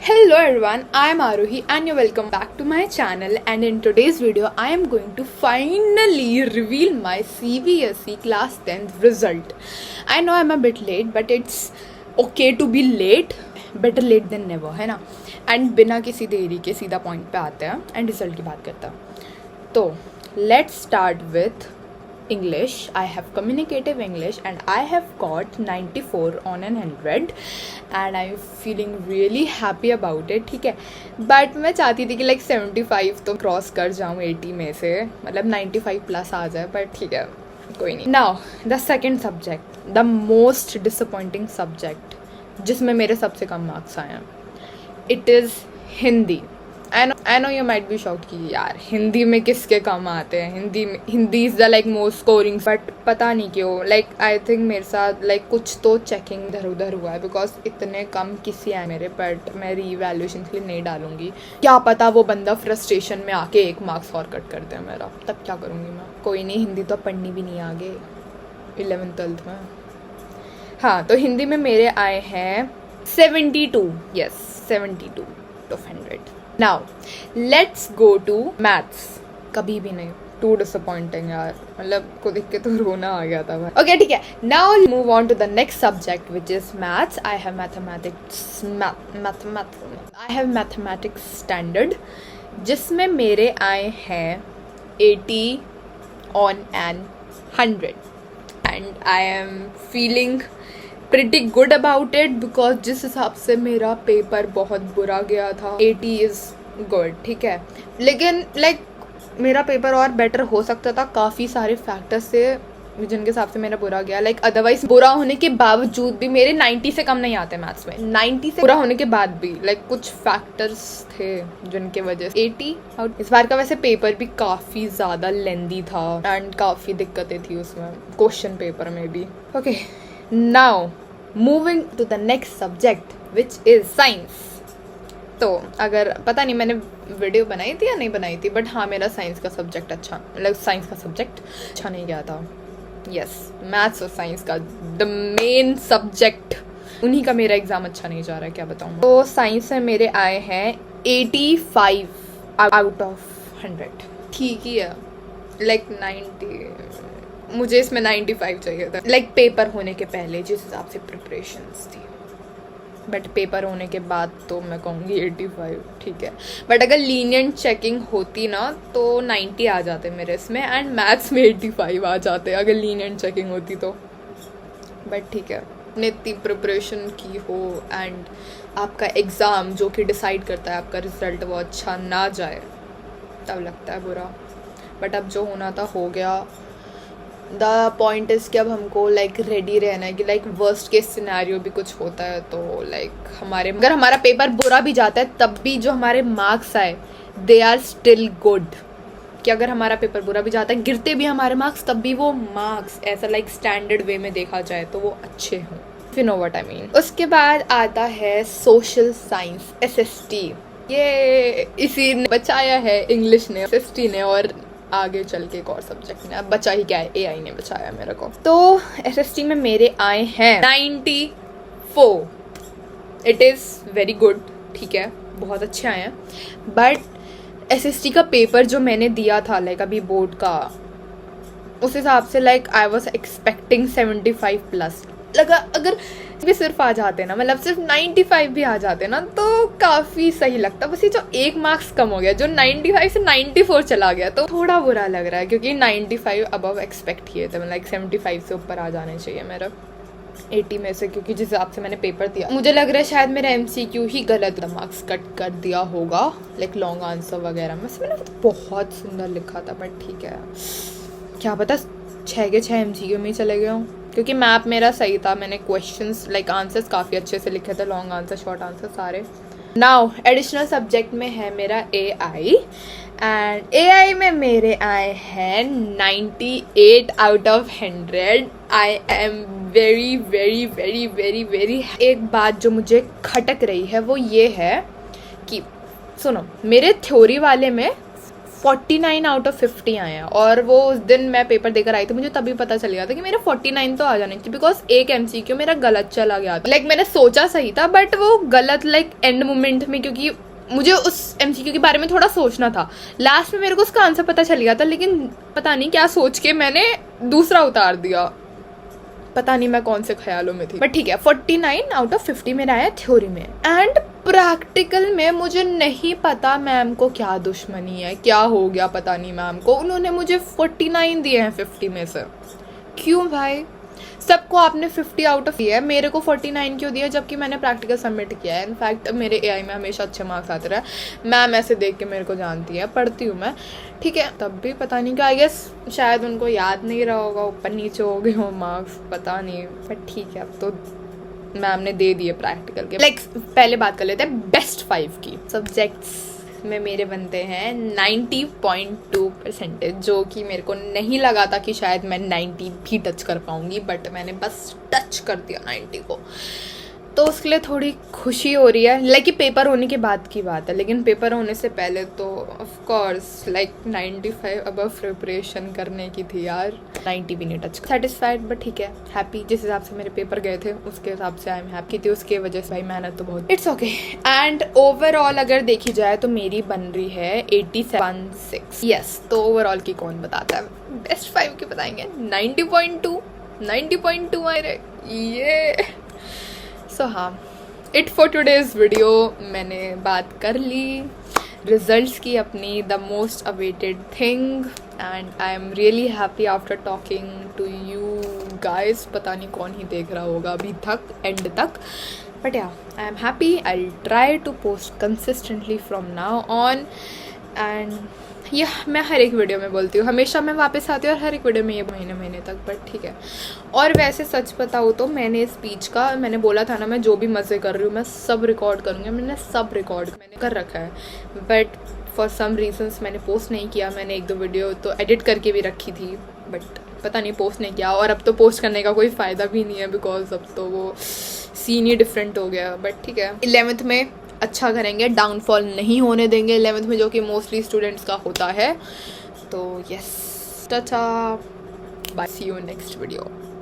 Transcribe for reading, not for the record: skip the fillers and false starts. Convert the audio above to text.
Hello everyone, I am Aruhi and you're welcome back to my channel, and in today's video I am going to finally reveal my CBSE class 10th result. I know I'm a bit late but it's okay to be late, better late than never, है ना. And बिना किसी देरी के सीधा point पे आते हैं एंड रिजल्ट की बात करते हैं. तो let's start with English. I have communicative English and I have got 94 on an 100 and I'm feeling really happy about it. ठीक है, बट मैं चाहती थी कि लाइक 75 तो क्रॉस कर जाऊँ 80 में से, मतलब 95 प्लस आ जाए, बट ठीक है कोई नहीं. Now the second subject, the most disappointing subject जिसमें मेरे सबसे कम मार्क्स आए हैं, it is Hindi. I know you might be shocked कि यार हिंदी में किसके कम आते हैं, Hindi is the like most scoring, but पता नहीं क्यों लाइक आई थिंक मेरे साथ लाइक कुछ तो चेकिंग इधर उधर हुआ है, बिकॉज इतने कम किसी आए मेरे. बट मैं रीवैल्यूएशन के लिए नहीं डालूंगी, क्या पता वो बंदा फ्रस्ट्रेशन में आके 1 मार्क्स और कट कर दे मेरा, तब क्या करूँगी मैं. कोई नहीं, हिंदी तो पढ़नी भी नहीं आगे 11th-12th में. हाँ, तो हिंदी में मेरे आए हैं 72. Yes, 72 of 100. Now, let's go to maths. कभी भी नहीं, too disappointing यार, मतलब को देख के तो रोना आ गया था. Okay, ठीक है. Now move on to the next subject which is maths. I have mathematics standard जिसमें मेरे आए हैं 80 on an 100 and I am feeling pretty good about it because जिस हिसाब से मेरा पेपर बहुत बुरा गया था, 80 इज़ गुड. ठीक है, लेकिन लाइक मेरा पेपर और बेटर हो सकता था काफ़ी सारे फैक्टर्स से जिनके हिसाब से मेरा बुरा गया. लाइक अदरवाइज बुरा होने के बावजूद भी मेरे 90 से कम नहीं आते मैथ्स में. 90 से बुरा होने के बाद भी लाइक कुछ फैक्टर्स थे जिनके वजह से 80 आउट. इस बार का वैसे पेपर भी काफ़ी ज़्यादा लेंदी था एंड काफ़ी दिक्कतें थी उसमें, क्वेश्चन पेपर में भी. Okay, now moving to the next subject which is science. तो अगर पता नहीं मैंने वीडियो बनाई थी या नहीं बनाई थी, बट हाँ मेरा साइंस का सब्जेक्ट अच्छा, मतलब साइंस का सब्जेक्ट अच्छा नहीं गया था. यस, मैथ्स और साइंस का द मेन सब्जेक्ट, उन्हीं का मेरा एग्ज़ाम अच्छा नहीं जा रहा है, क्या बताऊँ. तो साइंस में मेरे आए हैं 85 आउट ऑफ 100. ठीक ही है, लाइक 90, मुझे इसमें 95 चाहिए था लाइक पेपर होने के पहले जिस हिसाब से प्रिपरेशंस थी, बट पेपर होने के बाद तो मैं कहूँगी 85. ठीक है, बट अगर लीनियंट चेकिंग होती ना तो 90 आ जाते मेरे इसमें एंड मैथ्स में 85 आ जाते अगर लीनियंट चेकिंग होती तो. बट ठीक है, अपने इतनी प्रिपरेशन की हो एंड आपका एग्ज़ाम जो कि डिसाइड करता है आपका रिजल्ट वो अच्छा ना जाए तब लगता है बुरा. बट अब जो होना था हो गया. द पॉइंट इज़ कि अब हमको लाइक रेडी रहना है कि लाइक वर्स्ट केस सिनेरियो भी कुछ होता है तो लाइक अगर हमारा पेपर बुरा भी जाता है तब भी जो हमारे मार्क्स आए दे आर स्टिल गुड. कि अगर हमारा पेपर बुरा भी जाता है, गिरते भी हमारे मार्क्स, तब भी वो मार्क्स ऐसा लाइक स्टैंडर्ड वे में देखा जाए तो वो अच्छे हों. You know what I mean. उसके बाद आता है सोशल साइंस, SST. ये इसी ने बचाया है, इंग्लिश ने, SST ने, और आगे चल के एक और सब्जेक्ट ने. अब बचा ही क्या है, AI ने बचाया मेरे को. तो SST में मेरे आए हैं 94. It is very good. ठीक है, बहुत अच्छे आए हैं. बट SST का पेपर जो मैंने दिया था लाइक अभी बोर्ड का, उस हिसाब से like I was expecting 75 plus. लगा अगर भी सिर्फ आ जाते ना, मतलब सिर्फ 95 भी आ जाते ना तो काफ़ी सही लगता. बस ये जो 1 मार्क्स कम हो गया, जो 95 से 94 चला गया, तो थोड़ा बुरा लग रहा है क्योंकि 95 अबव एक्सपेक्ट किए थे. लाइक 75 से ऊपर आ जाने चाहिए मेरा 80 में से, क्योंकि जिस हिसाब से मैंने पेपर दिया मुझे लग रहा है शायद मेरा MCQ ही गलत मार्क्स कट कर दिया होगा, लाइक लॉन्ग आंसर वगैरह में से मैंने बहुत सुंदर लिखा था. बट ठीक है, क्या पता 6 के 6 MCQ में ही चले गए हूँ, क्योंकि मैप मेरा सही था. मैंने क्वेश्चंस लाइक आंसर्स काफ़ी अच्छे से लिखे थे, लॉन्ग आंसर, शॉर्ट आंसर सारे. नाउ एडिशनल सब्जेक्ट में है मेरा AI एंड AI में मेरे आए हैं 98 out of 100. I am very very very very very. एक बात जो मुझे खटक रही है वो ये है कि सुनो, मेरे थ्योरी वाले में 49 आउट ऑफ 50 आए हैं। और वो उस दिन मैं पेपर देकर आई थी, मुझे तभी पता चल गया था कि मेरा 49 तो आ जाने चाहिए, बिकॉज एक MCQ मेरा गलत चला गया था। लाइक मैंने सोचा सही था बट वो गलत लाइक एंड मोमेंट में, क्योंकि मुझे उस MCQ के बारे में थोड़ा सोचना था। लास्ट में मेरे को उसका आंसर पता चल गया था, लेकिन पता नहीं क्या सोच के मैंने दूसरा उतार दिया, पता नहीं मैं कौन से ख्यालों में थी। बट ठीक है, 49 आउट ऑफ 50 मेरा आया थ्योरी में। एंड प्रैक्टिकल में मुझे नहीं पता मैम को क्या दुश्मनी है, क्या हो गया पता नहीं मैम को, उन्होंने मुझे 49 दिए हैं 50 में से। क्यों भाई, सबको आपने 50 आउट ऑफ दिया है, मेरे को 49 क्यों दिया, जबकि मैंने प्रैक्टिकल सबमिट किया है। इनफैक्ट मेरे AI में हमेशा अच्छे मार्क्स आते रहे, मैम ऐसे देख के मेरे को जानती है, पढ़ती हूँ मैं, ठीक है। तब भी पता नहीं क्या, आई गेस शायद उनको याद नहीं रहा होगा, ऊपर नीचे हो गए हो मार्क्स, पता नहीं, बट ठीक है। अब तो मैम ने दे दिए प्रैक्टिकल के। लाइक पहले बात कर लेते हैं बेस्ट 5 की। सब्जेक्ट्स में मेरे बनते हैं 90.2%, जो कि मेरे को नहीं लगा था कि शायद मैं 90 भी टच कर पाऊंगी, बट मैंने बस टच कर दिया 90 को, तो उसके लिए थोड़ी खुशी हो रही है। लाइक पेपर होने के बाद की बात है, लेकिन पेपर होने से पहले तो of course like 95 above preparation करने की थी यार, 90 भी नहीं टच। सेटिस्फाइड बट ठीक है, हैप्पी। जिस हिसाब से मेरे पेपर गए थे उसके हिसाब से आई एम हैप्पी थी, उसके वजह से भाई मेहनत तो बहुत, इट्स ओके। एंड ओवरऑल अगर देखी जाए तो मेरी बन रही है 87.6। यस, तो ओवरऑल की कौन बताता है, बेस्ट 5 की बताएंगे। 90.2 आए रे ये। सो हाँ, इट फॉर टुडेज वीडियो। मैंने बात कर ली रिजल्ट्स की अपनी, the most awaited thing, and I am really happy after talking to you guys. पता नहीं कौन ही देख रहा होगा अभी तक, एंड तक, but yeah I am happy. I try to post consistently from now on, and यह मैं हर एक वीडियो में बोलती हूँ, हमेशा मैं वापस आती हूँ और हर एक वीडियो में ये महीने तक, बट ठीक है। और वैसे सच बताऊँ तो मैंने स्पीच का, मैंने बोला था ना मैं जो भी मज़े कर रही हूँ मैं सब रिकॉर्ड करूँगी, मैंने सब रिकॉर्ड मैंने कर रखा है, बट फॉर सम रीजंस मैंने पोस्ट नहीं किया। मैंने 1-2 वीडियो तो एडिट करके भी रखी थी, बट पता नहीं पोस्ट नहीं किया, और अब तो पोस्ट करने का कोई फ़ायदा भी नहीं है, बिकॉज अब तो वो सीन ही डिफरेंट हो गया। बट ठीक है, 11th में अच्छा करेंगे, डाउनफॉल नहीं होने देंगे 11th में, जो कि मोस्टली स्टूडेंट्स का होता है। तो yes, tata, bye, see you next video.